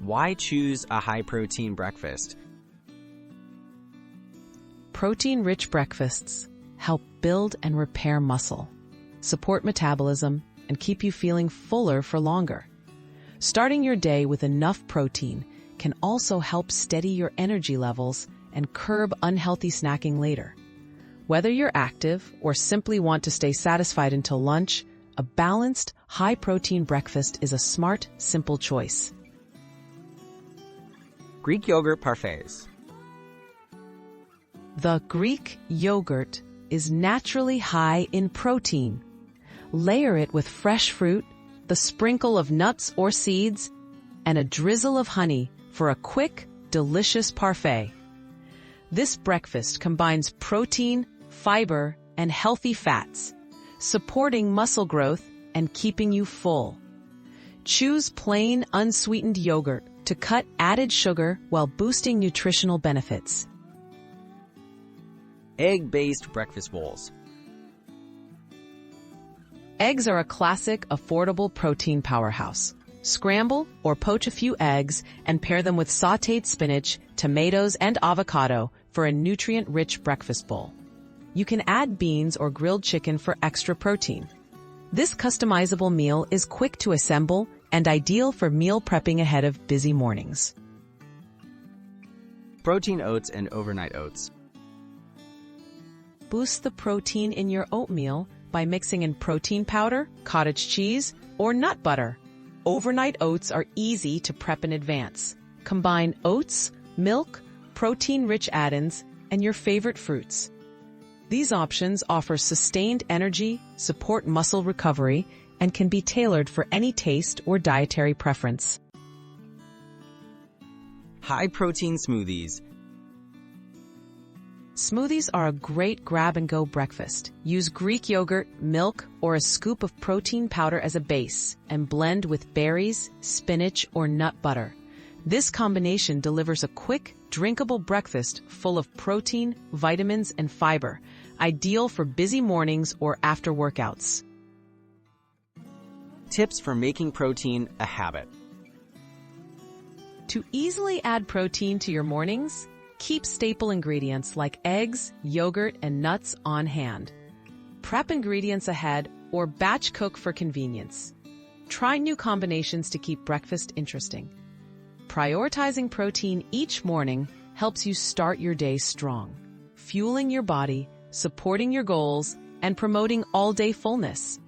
Why choose a high-protein breakfast? Protein-rich breakfasts help build and repair muscle, support metabolism, and keep you feeling fuller for longer. Starting your day with enough protein can also help steady your energy levels and curb unhealthy snacking later. Whether you're active or simply want to stay satisfied until lunch, a balanced, high-protein breakfast is a smart, simple choice. Greek yogurt parfaits. The Greek yogurt is naturally high in protein. Layer it with fresh fruit, the sprinkle of nuts or seeds, and a drizzle of honey for a quick, delicious parfait. This breakfast combines protein, fiber, and healthy fats, supporting muscle growth and keeping you full. Choose plain, unsweetened yogurt to cut added sugar while boosting nutritional benefits. Egg-based breakfast bowls. Eggs are a classic, affordable protein powerhouse. Scramble or poach a few eggs and pair them with sautéed spinach, tomatoes, and avocado for a nutrient-rich breakfast bowl. You can add beans or grilled chicken for extra protein. This customizable meal is quick to assemble and ideal for meal prepping ahead of busy mornings. Protein oats and overnight oats. Boost the protein in your oatmeal by mixing in protein powder, cottage cheese, or nut butter. Overnight oats are easy to prep in advance. Combine oats, milk, protein-rich add-ins, and your favorite fruits. These options offer sustained energy, support muscle recovery, and can be tailored for any taste or dietary preference. High-protein smoothies. Smoothies are a great grab-and-go breakfast. Use Greek yogurt, milk, or a scoop of protein powder as a base and blend with berries, spinach, or nut butter. This combination delivers a quick, drinkable breakfast full of protein, vitamins, and fiber, ideal for busy mornings or after workouts. Tips for making protein a habit. To easily add protein to your mornings, keep staple ingredients like eggs, yogurt, and nuts on hand. Prep ingredients ahead or batch cook for convenience. Try new combinations to keep breakfast interesting. Prioritizing protein each morning helps you start your day strong, fueling your body, supporting your goals, and promoting all-day fullness.